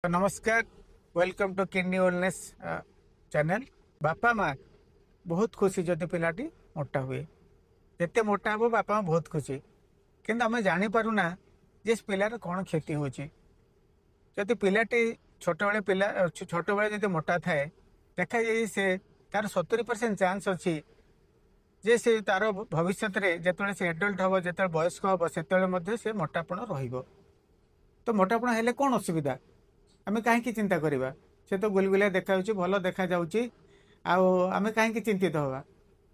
नमस्कार। Welcome to kidney wellness channel. बापा माँ बहुत खुशी जदि पिलाटी मोटा हुए, जिते मोटा हम बापा माँ बहुत खुशी, किंतु आम जानीपारूना जे पिलार कौन क्षति होती पिलाटी छोट बड़े पिला छोट बड़े जब मोटा थाए देखा जाए से तार 70% चांस अच्छी जे से तार भविष्य में जिते से एडल्ट हम जो वयस्क हम से मोटापण रही। तो मोटापण हेले कौन असुविधा, आमे कहीं चिंता करवा, से तो गुलगुलिया देखा भल देखा आमे कहीं चिंतित हवा,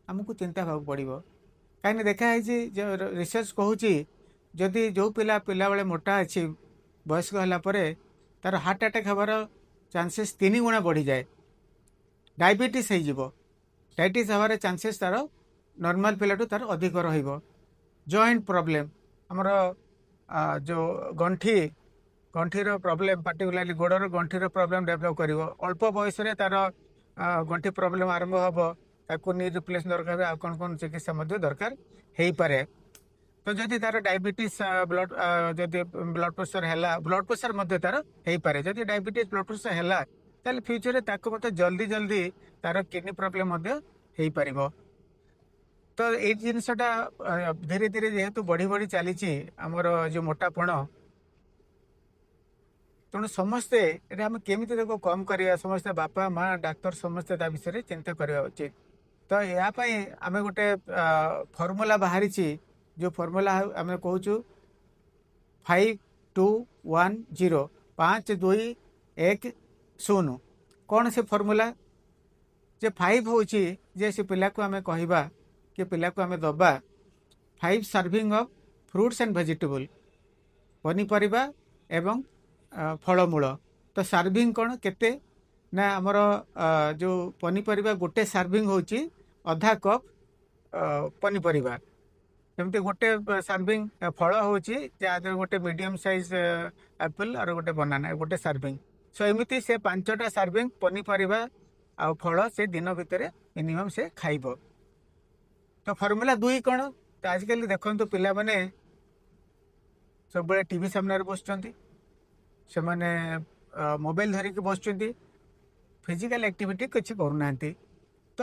आमको चिंता हाँ पड़ो कहीं देखाई रिसर्च कहूँ जदि जो पिला पिला बेले मोटा अच्छी वयस्क होगापर तार हार्ट अटैक हबार चांसेस 3 गुणा बढ़ी जाए, डायबिटीज हो डायबिटीज हबार चांसेस तार नॉर्मल पिलाठू तार अधिक रॉइंट प्रॉब्लम आमर जो गंठी गंठीर प्रॉब्लम पार्टिकुलरली गोड़र गंठीर प्रॉब्लम डेभलप कर अल्प बयस तार गंठी प्रॉब्लम आरंभ हम ताकू नी रिप्लेस दरकार आ कौन कौन चिकित्सा दरकार हो पारे। तो जदि तार डायबिटीज ब्लड जदि ब्लड प्रेशर है ब्लड प्रेशर तार हो पारे, जदि डायबिटीज ब्लड प्रेशर है ताल फ्यूचर ताको जल्दी जल्दी तार किडनी प्रॉब्लम हो पार। तो ये जिनसटा धीरे धीरे जेहेतु बढ़ी बढ़ी चली आमर जो मोटापण, तेणु समस्ते आम केमी कम करवा, समस्ते बापा माँ डाक्तर समस्ते विषय चिंता करवा उचित। तो यापाई आम गोटे फर्मूला बाहरी, जो फर्मूला आम कहूँ 5210 5210 कौन से फर्मूला जे 5 हूँ जे से पिला को आम कहवा कि पिला को आम दबा 5 serving of fruits and vegetable पनीपरिबा एवं फलमूल। तो सर्विंग कौन केते ना आमर जो पनीपरिबा गोटे सर्विंग होची आधा कप पनीपरिबा, जमती गोटे सर्विंग फल होची गोटे मीडियम साइज एप्पल और गोटे बनाना गोटे सर्विंग। सो एमती से 5टा सर्विंग पनीपरिबा आ फल से दिन भितर मिनिमम से खाइब। तो फर्मूला 2 कौन, तो आजिकल देखो पिला माने सब बड़े टीवी सामने बसुँच, से मैंने मोबाइल धरिकी बसुँच, फिजिकल एक्टिविटी कुछ करूना। तो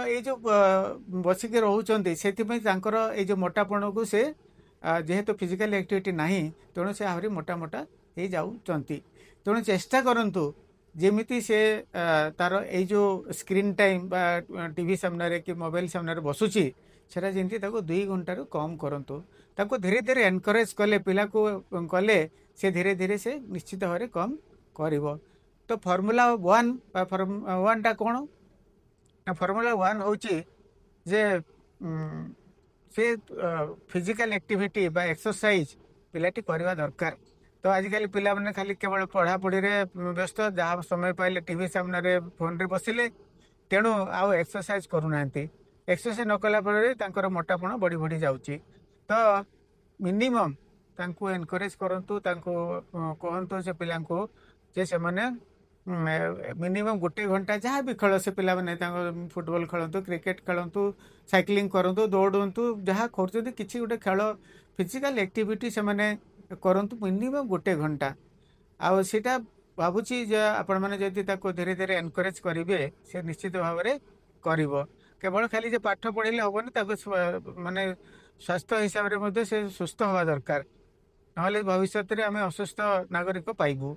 ये जो बसिक रोचे से ये जो मोटापण को से जेहेतु फिजिकल एक्टिविटी नहीं तेणु से आहरी मोटा मोटा हो जाती। तेणु चेष्टा करूँ जमीती से तार ये जो स्क्रीन टाइम बा टीवी सामने कि मोबाइल सामने बसुची सेटा जमी 2 घंटारू कम करूँ, ताको धीरे धीरे एनकरेज कले पिला को कले से धीरे धीरे से निश्चित भाव कम कर। तो फर्मूला 1 टा कौन ना, फर्मूला 1 हूँ जे से फिजिकल एक्टिविटी बा एक्सरसाइज पिलाटी करवा दरकार। तो आजिकल पिला माने खाली केवल पढ़ापढ़ी व्यस्त, जहाँ समय पाइले टीवी सामने फोन रे बसिले, तेणु आउ एक्सरसाइज करूना। एक्सरसाइज न कला पर मोटापण बढ़ी बढ़ी जाऊँगी। तो मिनिमम तांको एनकरेज करंतु, तांको कहतु से पिला को जे से माने मिनिमम 1 घंटा जहाँ भी खेल से पिला माने फुटबॉल खेलतु, क्रिकेट खेलतु, साइक्लिंग करतु, दौड़तु, जहाँ कर किसी गोटे खेल फिजिकल एक्टिविटी से माने करतु मिनिमम 1 घंटा। आउ सीटा भावुची आपण मैंने जदि धीरे धीरे एनकरेज करेंगे से निश्चित भाव में कर। केवल खाली जे पाठ पढ़े हेनी, माने स्वास्थ्य हिसाब से सुस्थ हवा दरकार, ना भविष्य में आम असुस्थ नागरिक पाइबू।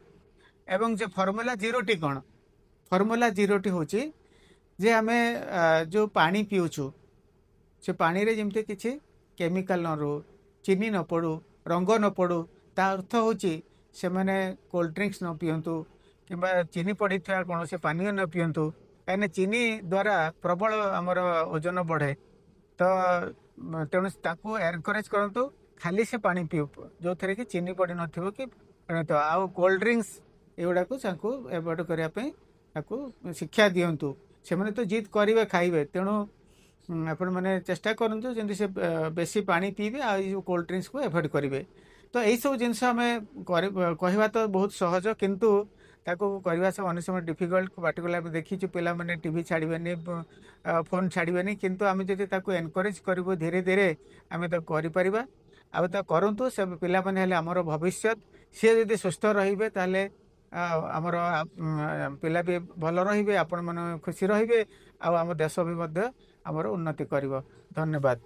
एवं जो फर्मूला 0 टी कौन, फर्मूला 0 टी हूँ जे आम जो पानी पीऊँ से पानी रे जमती किसी केमिकल न रू, चीनी न पड़ू, रंग न पड़ू, ता अर्थ हूँ से मैंने कोल्ड ड्रिंक्स न पिंतु कि चीनी पड़ी कौन से पानी न पिंतु, कहीं चीनी द्वारा प्रबल आमर ओजन बढ़े। तो तेणु ताकू एनकरेज करंतु खाली से पानी पीऊ जो थे कि चीनी पड़ी न कि। तो आउ कोल्ड ड्रिंक्स एगुड़ा को एवॉइड करने शिक्षा दिंतु, से मैंने तो जिद करेंगे खाइबे, तेणु आपण मैंने चेष्टा करूँ जमी से बेसी पानी पीबे आ कोल्ड ड्रिंक्स को एवॉइड करेंगे। तो यही सब जिनस आम कहवा तो बहुत सहज, किंतु ताको करवा सब अनेक समय डिफिकल्ट। पार्टिकुलर देखी पिला माने टीवी छाड़बे फोन छाड़बे, किंतु आम जब एनकरेज करूँ धीरे धीरे आम तो कर करूँ से पिला माने आमर भविष्य, सी जब सुस्थ रे ताले ଆମର ପିଲା ବି ଭଲ ରହିବେ, ଆପଣମାନେ ଖୁସି ରହିବେ, ଆଉ ଆମ ଦେଶ ବି ମଧ୍ୟ ଆମର ଉନ୍ନତି କରିବ। ଧନ୍ୟବାଦ।